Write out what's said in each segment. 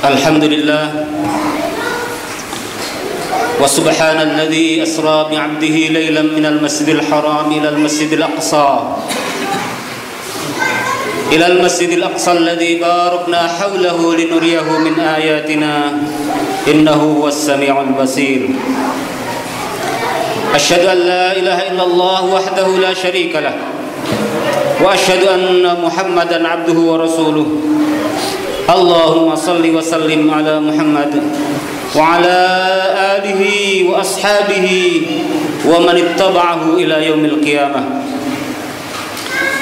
Alhamdulillah wa subhanalladzi asra bi 'abdihi lailan minal masjidil haram ilal masjidil aqsa alladzi barakna hawlahu linuriyahu min ayatina innahu huwas samiul basir. Asyhadu an la ilaha illallah wahdahu la syarika lah wa asyhadu anna Muhammadan 'abduhu wa rasuluh. Allahumma salli wa sallim ala Muhammad wa ala alihi wa ashabihi wa man ittaba'ahu ila yaumil qiyamah.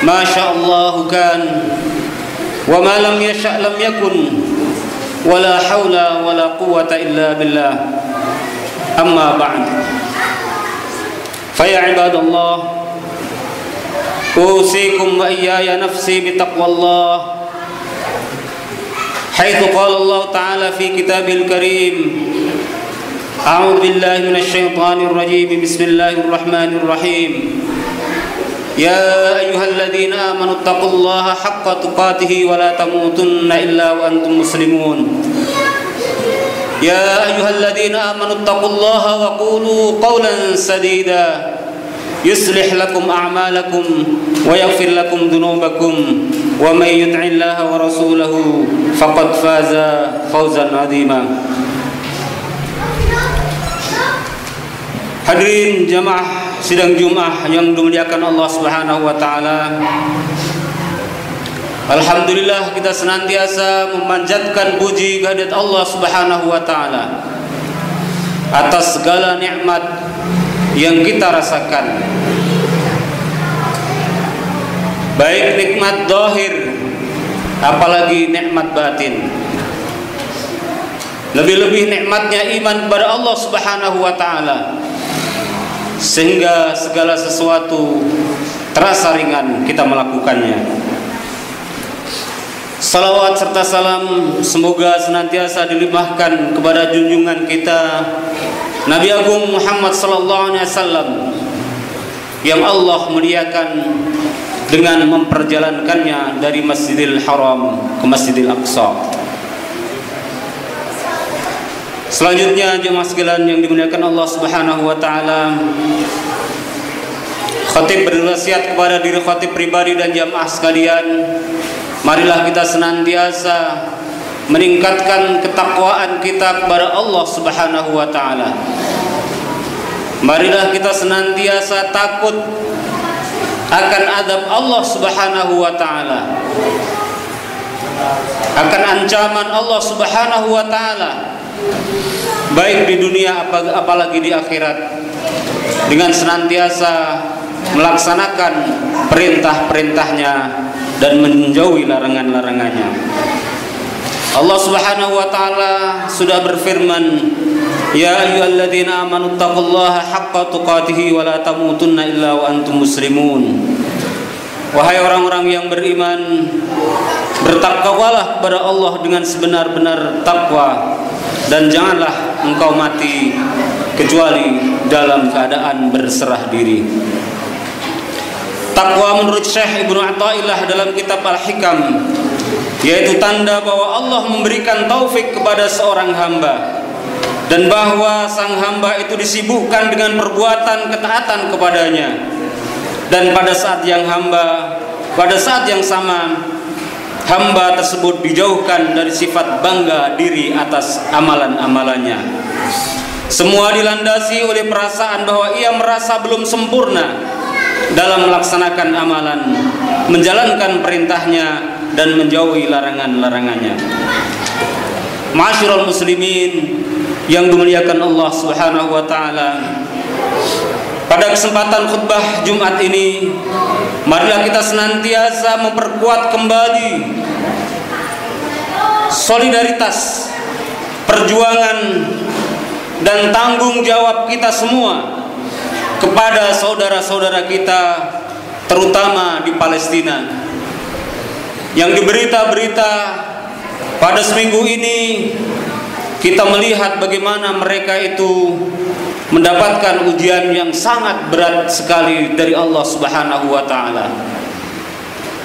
Ma sya'allahu kan wa ma lam yasha' lam yakun wa la haula wa la quwwata illa billah. Amma ba'd. Fa ya ibadallah, usikum wa iyaya nafsi bi taqwallah. حيث قال الله تعالى في كتابه الكريم أعوذ بالله من الشيطان الرجيم بسم الله الرحمن الرحيم يا أيها الذين آمنوا اتقوا الله حق تقاته ولا تموتن إلا وأنتم مسلمون يا أيها الذين آمنوا اتقوا الله وقولوا قولا سديدا يصلح لكم أعمالكم ويغفر لكم ذنوبكم ومن يطع الله ورسوله فقد فاز فوزا عظيما. Hadirin jamaah sidang Jumat yang dimuliakan Allah Subhanahu wa taala. Alhamdulillah, kita senantiasa memanjatkan puji kehadirat Allah Subhanahu wa taala atas segala nikmat yang kita rasakan, baik nikmat zahir apalagi nikmat batin. Lebih-lebih nikmatnya iman kepada Allah Subhanahu wa taala, sehingga segala sesuatu terasa ringan kita melakukannya. Salawat serta salam semoga senantiasa dilimpahkan kepada junjungan kita Nabi Agung Muhammad sallallahu alaihi wasallam yang Allah muliakan dengan memperjalankannya dari Masjidil Haram ke Masjidil Aqsa. Selanjutnya jemaah sekalian yang dimuliakan Allah Subhanahu wa taala, khatib berwasiat kepada diri khatib pribadi dan jamaah sekalian, marilah kita senantiasa meningkatkan ketakwaan kita kepada Allah Subhanahu wa taala. Marilah kita senantiasa takut akan azab Allah Subhanahu wa taala, akan ancaman Allah Subhanahu wa taala, baik di dunia apalagi di akhirat, dengan senantiasa melaksanakan perintah-perintahnya dan menjauhi larangan-larangannya. Allah Subhanahu wa taala sudah berfirman, ya ayyuhalladzina amanu taqullaha haqqa tuqatih wa la tamutunna illa wa antum muslimun. Wahai orang-orang yang beriman, bertakwalah kepada Allah dengan sebenar-benar takwa, dan janganlah engkau mati kecuali dalam keadaan berserah diri. Takwa menurut Syekh Ibnu Athaillah dalam kitab Al-Hikam yaitu tanda bahwa Allah memberikan taufik kepada seorang hamba, dan bahwa sang hamba itu disibukkan dengan perbuatan ketaatan kepadanya, dan pada saat yang sama hamba tersebut dijauhkan dari sifat bangga diri atas amalan-amalannya. Semua dilandasi oleh perasaan bahwa ia merasa belum sempurna dalam melaksanakan amalan, menjalankan perintahnya dan menjauhi larangan-larangannya. Ma'asyiral muslimin yang dimuliakan Allah Subhanahu wa taala, pada kesempatan khutbah Jumat ini, marilah kita senantiasa memperkuat kembali solidaritas, perjuangan dan tanggung jawab kita semua kepada saudara-saudara kita, terutama di Palestina, yang di berita-berita pada seminggu ini kita melihat bagaimana mereka itu mendapatkan ujian yang sangat berat sekali dari Allah Subhanahu wa taala.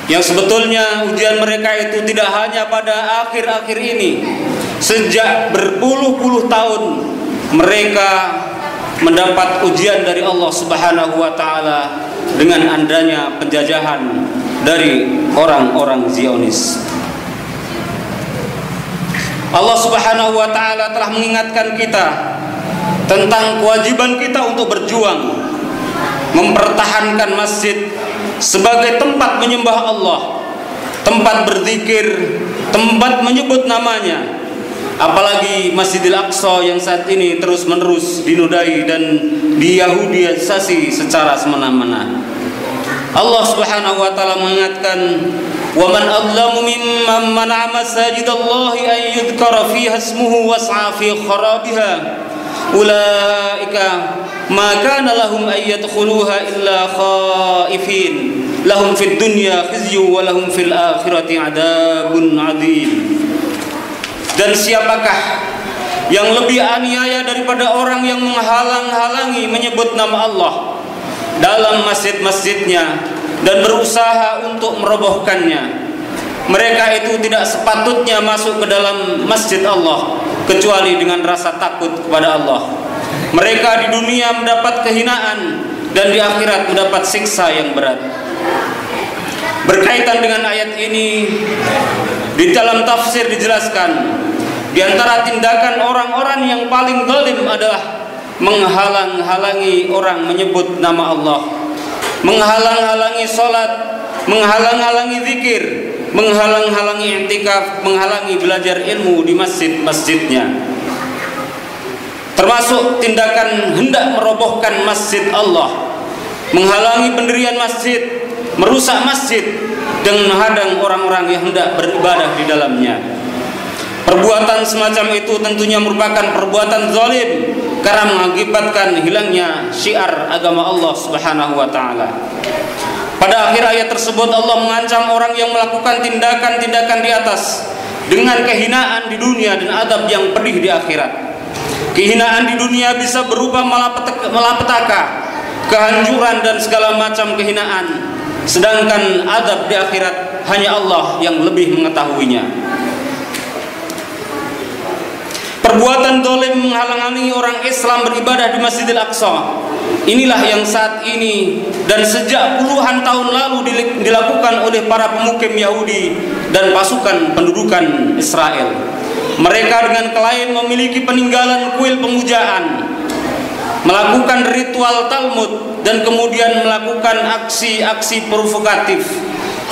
Yang sebetulnya ujian mereka itu tidak hanya pada akhir-akhir ini. Sejak berpuluh-puluh tahun mereka mendapat ujian dari Allah Subhanahu wa taala dengan adanya penjajahan dari orang-orang Zionis. Allah Subhanahu wa taala telah mengingatkan kita tentang kewajiban kita untuk berjuang mempertahankan masjid sebagai tempat menyembah Allah, tempat berzikir, tempat menyebut namanya. Apalagi Masjidil Aqsa yang saat ini terus-menerus dinodai dan diyahudiisasi secara semena-mena. Allah Subhanahu wa taala mengingatkan, "Wa man adlamu mimman mana'a masajidallahi an yudhkara fiha ismuhu was'a fi kharabiha. Ulaika ma kana lahum ay yadkhuluha illa khaifin. Lahum fid dunya khizyu wa lahum fil akhirati adzabun adzim." Dan siapakah yang lebih aniaya daripada orang yang menghalang-halangi menyebut nama Allah dalam masjid-masjidnya dan berusaha untuk merobohkannya? Mereka itu tidak sepatutnya masuk ke dalam masjid Allah kecuali dengan rasa takut kepada Allah. Mereka di dunia mendapat kehinaan dan di akhirat mendapat siksa yang berat. Berkaitan dengan ayat ini, di dalam tafsir dijelaskan, di antara tindakan orang-orang yang paling zalim adalah menghalang-halangi orang menyebut nama Allah, menghalang-halangi sholat, menghalang-halangi zikir, menghalang-halangi i'tikaf, menghalangi belajar ilmu di masjid-masjidnya. Termasuk tindakan hendak merobohkan masjid Allah, menghalangi pendirian masjid, merusak masjid, dan menghadang orang-orang yang hendak beribadah di dalamnya. Perbuatan semacam itu tentunya merupakan perbuatan zalim karena mengakibatkan hilangnya syiar agama Allah Subhanahu wa taala. Pada akhir ayat tersebut Allah mengancam orang yang melakukan tindakan-tindakan di atas dengan kehinaan di dunia dan adab yang pedih di akhirat. Kehinaan di dunia bisa berupa malapetaka, kehancuran dan segala macam kehinaan. Sedangkan adab di akhirat hanya Allah yang lebih mengetahuinya. Perbuatan zalim menghalang-halangi orang Islam beribadah di Masjidil Aqsa, inilah yang saat ini dan sejak puluhan tahun lalu dilakukan oleh para pemukim Yahudi dan pasukan pendudukan Israel. Mereka dengan klaim memiliki peninggalan kuil pemujaan, melakukan ritual Talmud, dan kemudian melakukan aksi-aksi provokatif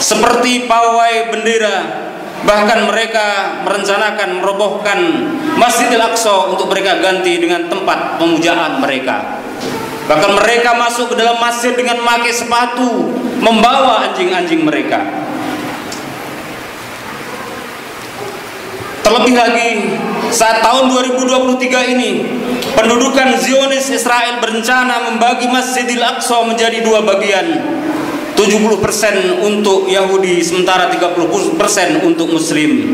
seperti pawai bendera. Bahkan mereka merencanakan merobohkan Masjidil Aqsa untuk mereka ganti dengan tempat pemujaan mereka. Bahkan mereka masuk ke dalam masjid dengan memakai sepatu, membawa anjing-anjing mereka. Terlebih lagi, saat tahun 2023 ini, pendudukan Zionis Israel berencana membagi Masjidil Aqsa menjadi dua bagian. 70% untuk Yahudi, sementara 30% untuk Muslim.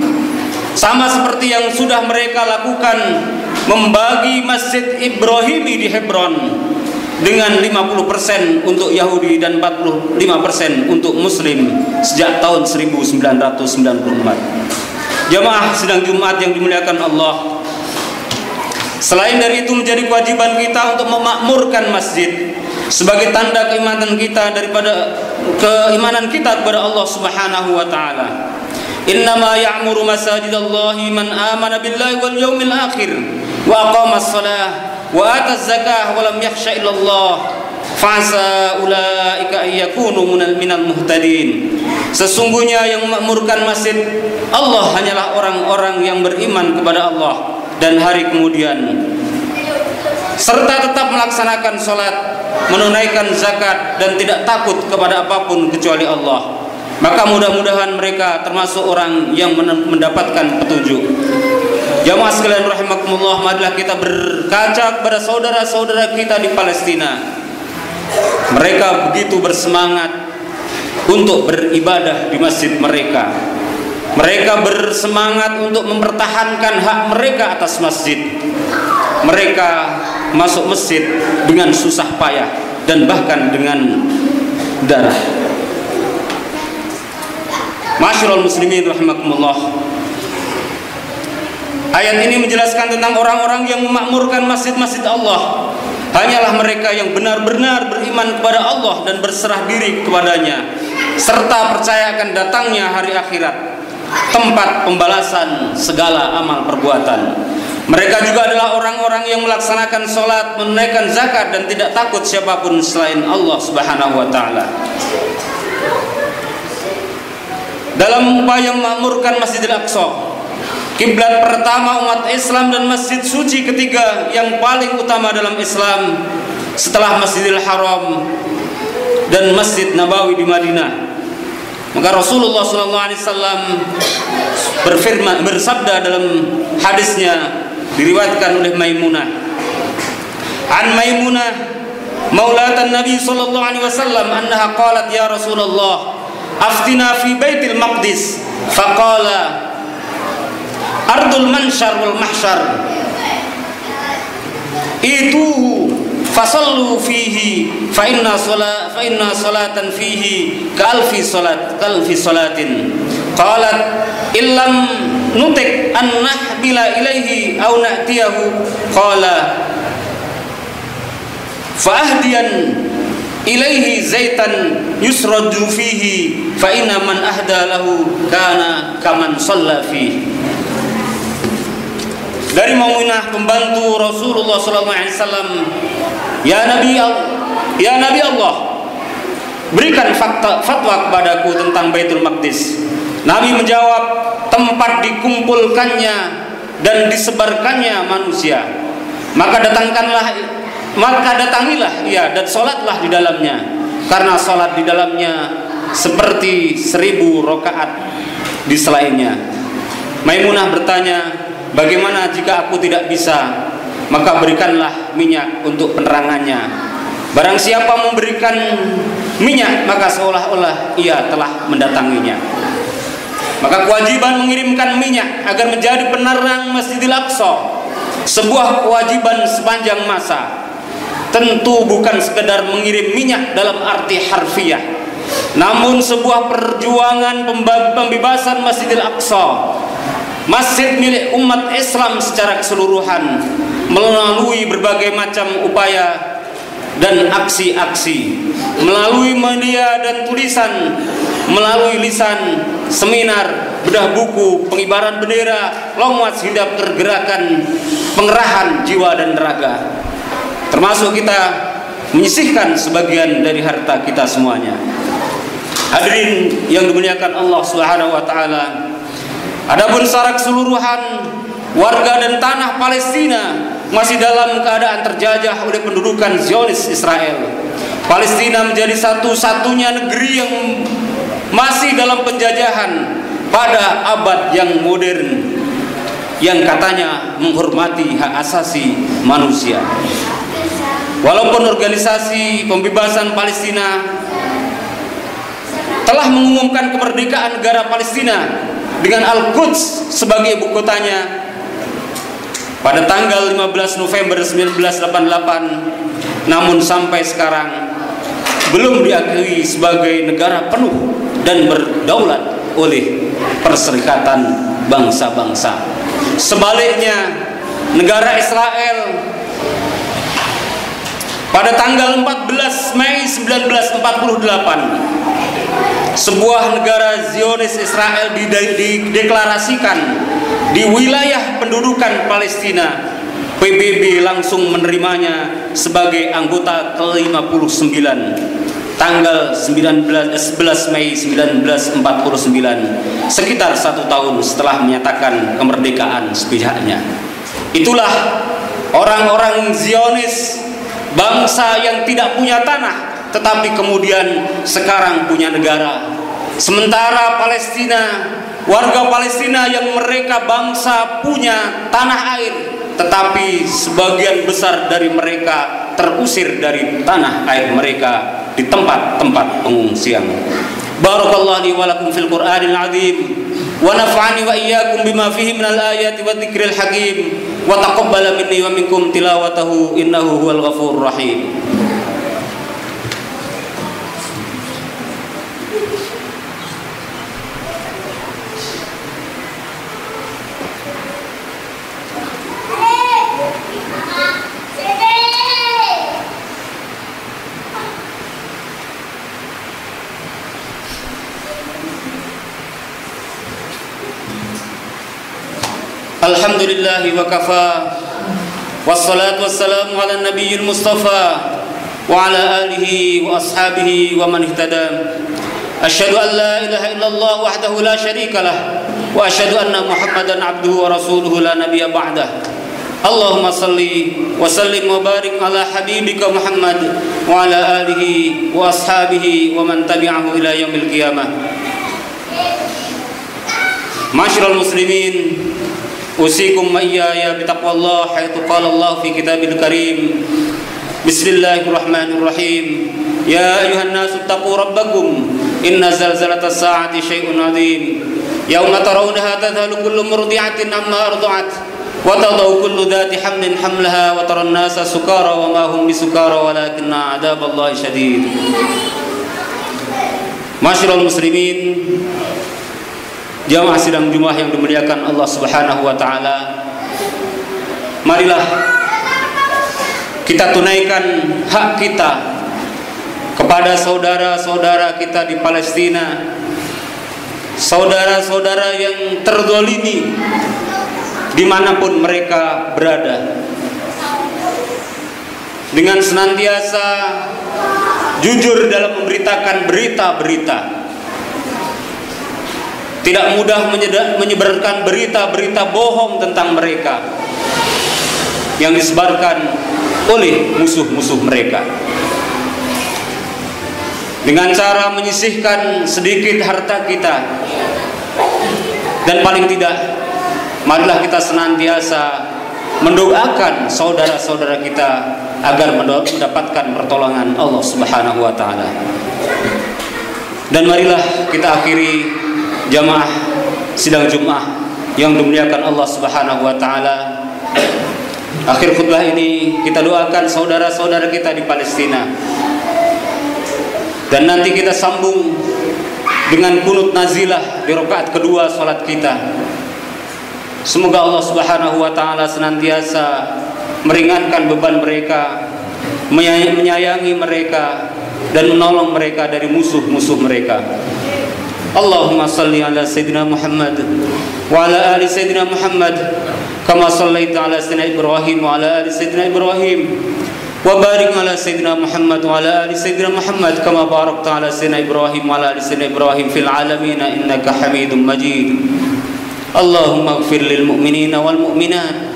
Sama seperti yang sudah mereka lakukan membagi Masjid Ibrahimi di Hebron dengan 50% untuk Yahudi dan 45% untuk Muslim sejak tahun 1994. Jamaah sidang Jumat yang dimuliakan Allah, selain dari itu menjadi kewajiban kita untuk memakmurkan masjid sebagai tanda keimanan kita kepada Allah Subhanahu wa taala. Innama ya'muru masajidallahi man amana billahi wal yawmil akhir wa aqamas shalah wa ataz zakah wa lam yakhsha illallah fa'asa ulaika ay yakunu minal muhtadin. Sesungguhnya yang memakmurkan masjid Allah hanyalah orang-orang yang beriman kepada Allah dan hari kemudian, serta tetap melaksanakan sholat, menunaikan zakat, dan tidak takut kepada apapun kecuali Allah. Maka mudah-mudahan mereka termasuk orang yang mendapatkan petunjuk. Jamaah sekalian rahimakumullah, marilah kita berkaca kepada saudara-saudara kita di Palestina. Mereka begitu bersemangat untuk beribadah di masjid mereka. Mereka bersemangat untuk mempertahankan hak mereka atas masjid. Mereka masuk masjid dengan susah payah dan bahkan dengan darah. Masyarul muslimin rahimakumullah. Ayat ini menjelaskan tentang orang-orang yang memakmurkan masjid-masjid Allah. Hanyalah mereka yang benar-benar beriman kepada Allah dan berserah diri kepadanya, serta percaya akan datangnya hari akhirat, tempat pembalasan segala amal perbuatan. Mereka juga adalah orang-orang yang melaksanakan sholat, menunaikan zakat, dan tidak takut siapapun selain Allah Subhanahu wa ta'ala. Dalam upaya memakmurkan Masjidil Aqsa, kiblat pertama umat Islam dan masjid suci ketiga yang paling utama dalam Islam setelah Masjidil Haram dan Masjid Nabawi di Madinah, maka Rasulullah SAW bersabda dalam hadisnya diriwayatkan oleh Maimunah, an Maimunah maulatan Nabi sallallahu alaihi wasallam annaha qalat ya Rasulullah aftina fi Baitil Maqdis faqala ardul mansyar wal mahsyar ituhu fasallu fihi fa inna salatan fihi ka alfi salatin qalat illam nutik an nahbila ilaihi aw na'tiyahu qala fa ahdiyan ilaihi zaitan yusraju fihi fa inna man ahda lahu kana kaman shalla fihi. Dari Maimunah pembantu Rasulullah SAW, ya Nabi Allah, berikan fatwa kepadaku tentang Baitul Maqdis. Nabi menjawab, tempat dikumpulkannya dan disebarkannya manusia. Maka datangilah ia dan sholatlah di dalamnya, karena sholat di dalamnya seperti 1000 rakaat di selainnya. Maimunah bertanya, bagaimana jika aku tidak bisa? Maka berikanlah minyak untuk penerangannya. Barang siapa memberikan minyak, maka seolah-olah ia telah mendatanginya. Maka kewajiban mengirimkan minyak agar menjadi penerang Masjidil Aqsa sebuah kewajiban sepanjang masa. Tentu bukan sekedar mengirim minyak dalam arti harfiah, namun sebuah perjuangan pembebasan Masjidil Aqsa, masjid milik umat Islam secara keseluruhan, melalui berbagai macam upaya dan aksi-aksi, melalui media dan tulisan, melalui lisan, seminar, bedah buku, pengibaran bendera, long march hingga pergerakan pengerahan jiwa dan raga, termasuk kita menyisihkan sebagian dari harta kita semuanya. Hadirin yang dimuliakan Allah Subhanahu wa taala, adapun secara keseluruhan warga dan tanah Palestina masih dalam keadaan terjajah oleh pendudukan Zionis Israel. Palestina menjadi satu-satunya negeri yang masih dalam penjajahan pada abad yang modern, yang katanya menghormati hak asasi manusia. Walaupun organisasi pembebasan Palestina telah mengumumkan kemerdekaan negara Palestina dengan Al-Quds sebagai ibu kotanya pada tanggal 15 November 1988, namun sampai sekarang belum diakui sebagai negara penuh dan berdaulat oleh Perserikatan Bangsa-Bangsa. Sebaliknya, negara Israel pada tanggal 14 Mei 1948, sebuah negara Zionis Israel dideklarasikan di wilayah pendudukan Palestina. PBB langsung menerimanya sebagai anggota ke-59 tanggal 11 Mei 1949, sekitar 1 tahun setelah menyatakan kemerdekaan sepihaknya. Itulah orang-orang Zionis, bangsa yang tidak punya tanah tetapi kemudian sekarang punya negara. Sementara Palestina, warga Palestina yang mereka bangsa punya tanah air, tetapi sebagian besar dari mereka terusir dari tanah air mereka di tempat-tempat pengungsian. Barakallahu li wa lakum fil Qur'anil azim wa nafa'ani wa iyyakum bima fihi minal ayati wa dzikril hakim wa taqabbala minni wa minkum tilawatahu innahu huwal ghafurur rahim. Alhamdulillahi wa kafa. Wassalatu wassalamu ala nabiyil mustafa wa ala alihi wa ashabihi wa man ihtada. Asyhadu an la ilaha illallah wahdahu la syarika lah wa asyhadu anna Muhammadan abduhu wa rasuluhu la nabiyya ba'dah. Allahumma salli wa sallim wa barik ala habibika Muhammad wa ala alihi wa ashabihi wa man tabi'ahu ila yaumil qiyamah. Ma'asyiral muslimin, usikum wa iyaya bitaqwallah haitsu qala Allah fi kitabil karim. Bismillahirrahmanirrahim. Ya ayuhan nasu taqu rabbakum inna zalzalatas saati syai'un 'adzim. Yauma tarawunaha tadhalu kullu murdi'atin amma arda'at wa tadau kullu dhati hamlin hamlaha wa taran nasa sukara wa ma hum bisukara walakinna 'adzaballahi syadid. Ma'asyiral muslimin, jamaah sidang Jumat yang dimuliakan Allah Subhanahu wa taala, marilah kita tunaikan hak kita kepada saudara-saudara kita di Palestina, saudara-saudara yang terzalimi dimanapun mereka berada, dengan senantiasa jujur dalam memberitakan berita-berita, tidak mudah menyebarkan berita-berita bohong tentang mereka yang disebarkan oleh musuh-musuh mereka, dengan cara menyisihkan sedikit harta kita. Dan paling tidak, marilah kita senantiasa mendoakan saudara-saudara kita agar mendapatkan pertolongan Allah Subhanahu wa taala. Dan marilah kita akhiri jamaah sidang Jumat yang dimuliakan Allah Subhanahu wa taala. Akhir khutbah ini kita doakan saudara-saudara kita di Palestina. Dan nanti kita sambung dengan kunut nazilah di rakaat kedua salat kita. Semoga Allah Subhanahu wa taala senantiasa meringankan beban mereka, menyayangi mereka dan menolong mereka dari musuh-musuh mereka. Allahumma salli ala Sayyidina Muhammad wa ala ali Sayyidina Muhammad kama sallaita ala Sayyidina Ibrahim wa ala ali Sayyidina Ibrahim wa barik ala Sayyidina Muhammad wa ala ali Sayyidina Muhammad kama barakta ala Sayyidina Ibrahim wa ala ali Sayyidina Ibrahim fil alamin innaka Hamidum Majid. Allahumma ighfir lil mu'minina wal mu'minat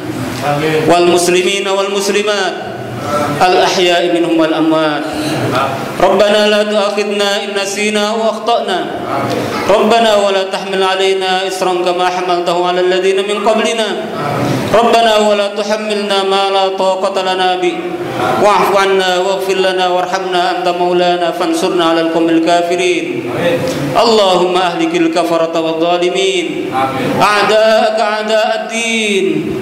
wal muslimina wal muslimat al-ahya'i minhum wal amwat. Rabbana la tu'akhidna in nasina wa akhtana. Rabbana wa la tahmil 'alaina isran kama hamaltahu 'alal ladzina min qablina. Rabbana wa la tuhammilna ma la taqata lana bi. Wa'fu 'anna waghfir lana warhamna anta maulana fansurna 'alal qaumil kafirin. Allahumma ahlikil kafarata wadh-dhalimin. A'da'aka a'da'ad-din.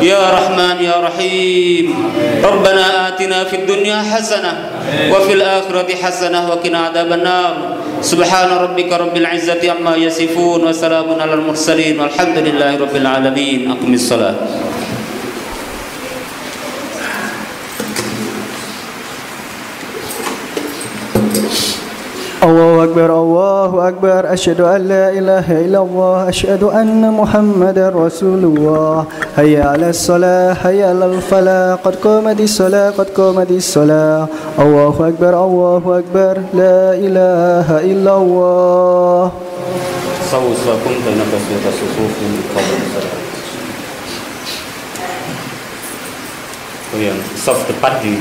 Ya Rahman ya Rahim. Rabbana atina fid dunya hasanah wa fil akhirati hasanah wa qina adzaban nar. Subhana rabbika rabbil izzati amma yasifun wa salamun alal mursalin walhamdulillahi rabbil alamin. Aqimis shalah. Allahu Akbar, asyhadu an la ilaha illallah, asyhadu anna Muhammadar Rasulullah. Hayya 'alas salah, hayya 'alal falah, qad qamatis salah. Allahu Akbar, la ilaha illallah. Sawsakum tanaffasu tasufufun qabla salat. Oh, yang saf tepat di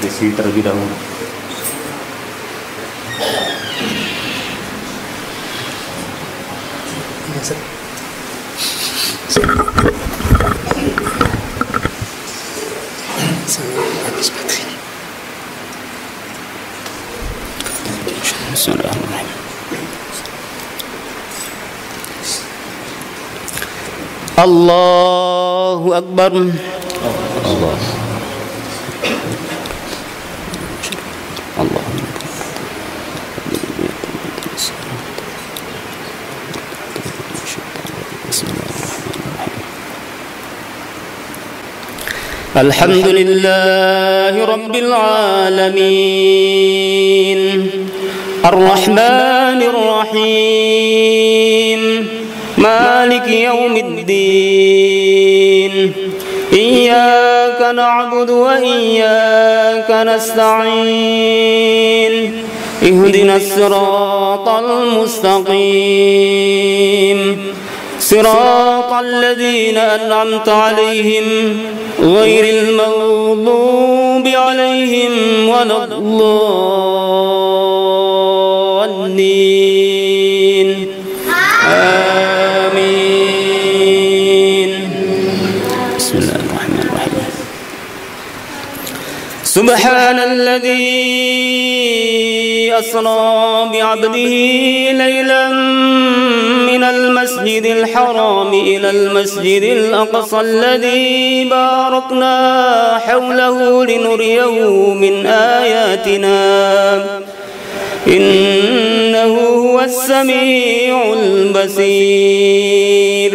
terisi terlebih dahulu. Allahu Akbar. Allah. Allah. Alhamdulillahi Rabbil Alamin Ar-Rahmanir Rahim مالك يوم الدين إياك نعبد وإياك نستعين اهدنا الصراط المستقيم صراط الذين أنعمت عليهم غير المغضوب عليهم ولا الضالين آمين. بسم الله الرحمن الرحيم. سبحان الذي أسرى بعبده ليلا من المسجد الحرام إلى المسجد الأقصى الذي باركنا حوله لنريه من آياتنا إنه هو السميع البصير.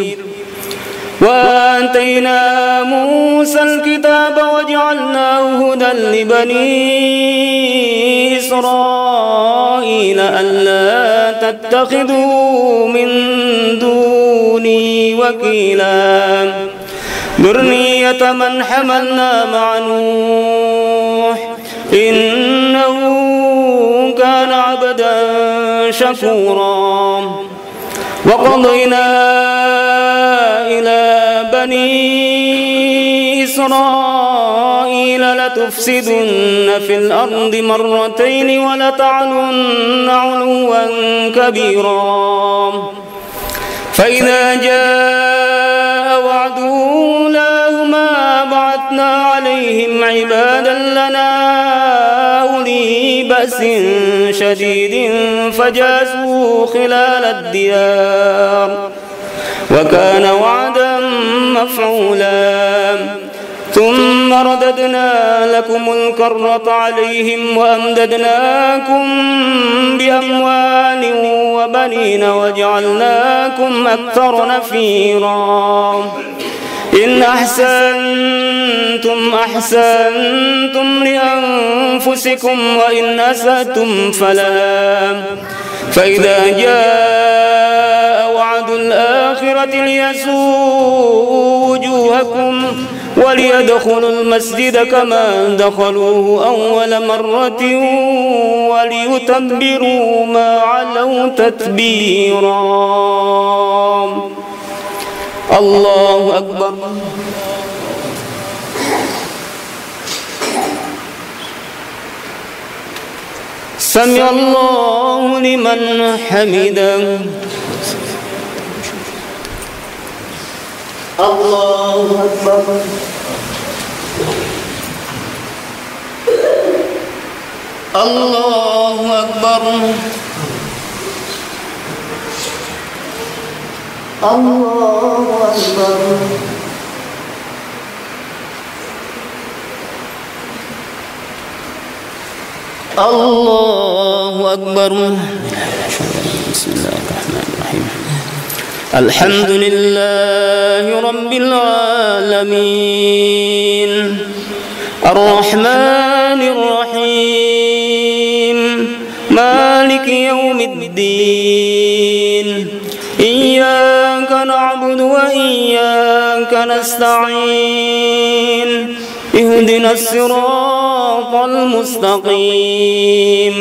وآتينا موسى الكتاب وجعلناه هدى لبني إسرائيل ألا تتخذوا من دوني وكيلا ذرية من حملنا مع نوح إنه كان عبدا شكورا. وقضينا إلى بني إسرائيل لتفسدن في الأرض مرتين ولتعلن علوا كبيرا. فإذا جاء وعد أولاهما بعثنا عليهم عبادا لنا أولي بأس شديد فجاسوا خلال الديار وكان وعدا مفعولا. ثم رددنا لكم الكرة عليهم وأمددناكم بأموال وبنين وجعلناكم أكثر نفيرا. إن أحسنتم أحسنتم لأنفسكم وإن أسأتم فلها. فإذا جاء وعد الآخرة ليسوءوا وجوهكم وليدخلوا المسجد كما دخلوه أول مرة وليتبروا ما علوا تتبيرا. الله أكبر. سمع الله لمن حمده. الله أكبر. الله أكبر. الله أكبر. الله أكبر. بسم الله الرحمن الرحيم. الحمد لله رب العالمين الرحمن الرحيم مالك يوم الدين إياك نعبد وإياك نستعين اهدنا الصراط المستقيم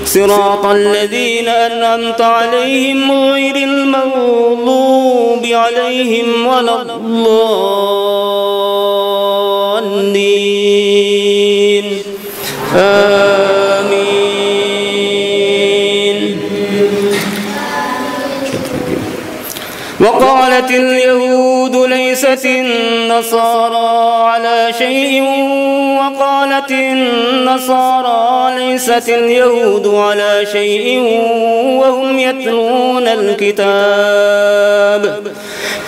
صراط الذين أنعمت عليهم غير المغضوب عليهم ولا الضالين آمين. وقالت اليهود ليست النصارى على شيء وقالت النصارى ليست اليهود على شيء وهم يتلون الكتاب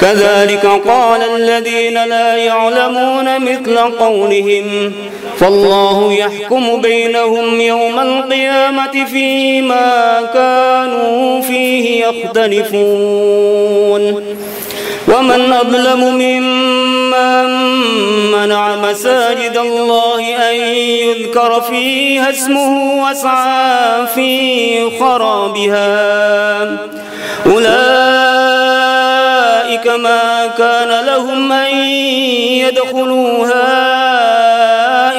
كذلك قال الذين لا يعلمون مثل قولهم فالله يحكم بينهم يوم القيامة فيما كانوا فيه يختلفون. ومن أظلم ممن منع مساجد الله أن يذكر فيها اسمه وسعى في خرابها أولئك أولئك ما كان لهم أن يدخلوها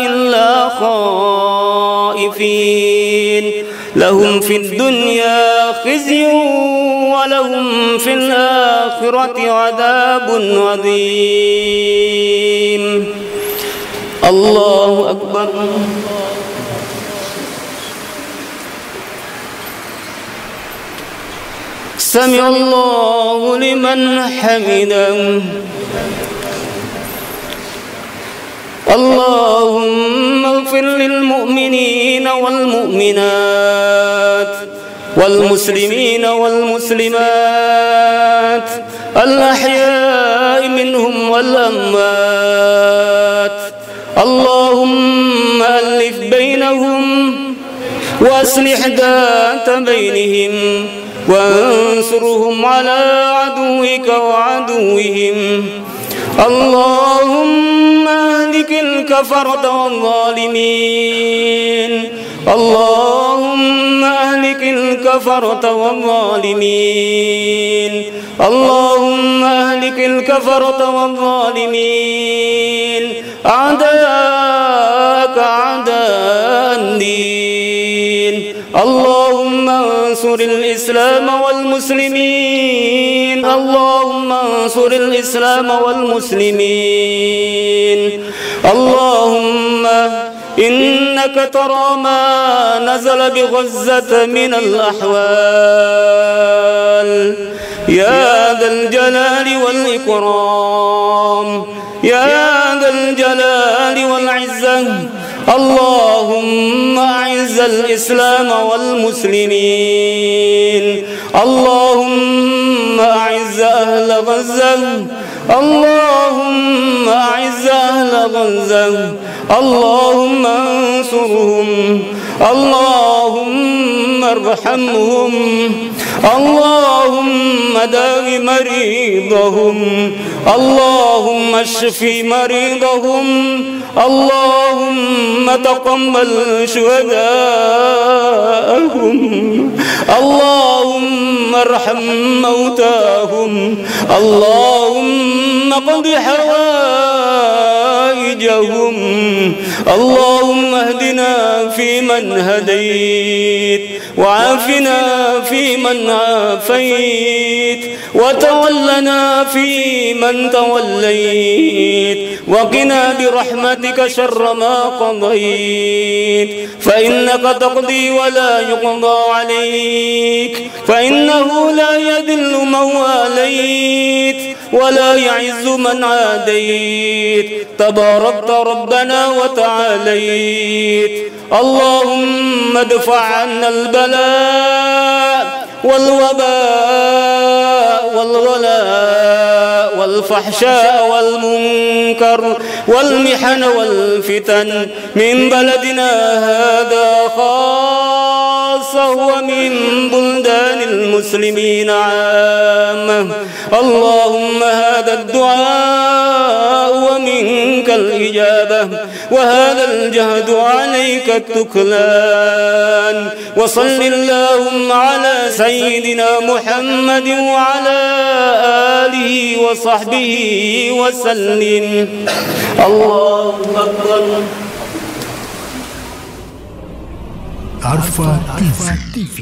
إلا خائفين لهم في الدنيا خزي ولهم في الآخرة عذاب عظيم. الله أكبر. سمع الله لمن حمده. اللهم اغفر للمؤمنين والمؤمنات والمسلمين والمسلمات الأحياء منهم والأموات. اللهم ألف بينهم وأصلح ذات بينهم وانصرهم على عدوك وعدوهم. اللهم اهلك الكفرة والظالمين. اللهم اهلك الكفرة والظالمين. اللهم اهلك الكفرة والظالمين أعداءك أعداء الدين. اللهم انصر الإسلام والمسلمين. اللهم انصر الإسلام والمسلمين. اللهم إنك ترى ما نزل بغزة من الأحوال يا ذا الجلال والإكرام يا ذا الجلال والعزة. اللهم أعز الإسلام والمسلمين. اللهم أعز أهل غزة. اللهم أعز أهل غزة. اللهم انصرهم. اللهم ارحمهم. اللهم داو مريضهم. اللهم اشف مريضهم. اللهم تقبل شهداءهم. اللهم ارحم موتاهم. اللهم اقض حوائجهم. اللهم اهدنا فيمن هديت وعافنا فيمن عافيت وتولنا فيمن توليت وقنا برحمتك شر ما قضيت فإنك تقضي ولا يقضى عليك فإنه لا يذل من واليت ولا يعز من عاديت تباركت ربنا وتعاليت. اللهم ادفع عنا البلاء والوباء والغلاء والفحشاء والمنكر والمحن والفتن من بلدنا هذا خاصة ومن بلدان المسلمين عامة. اللهم هذا الدعاء ومنك الإجابة وهذا الجهد عليك التكلان. وصل اللهم على سيدنا محمد وعلى آله وصحبه وسلم. الله أكبر. عرفة TV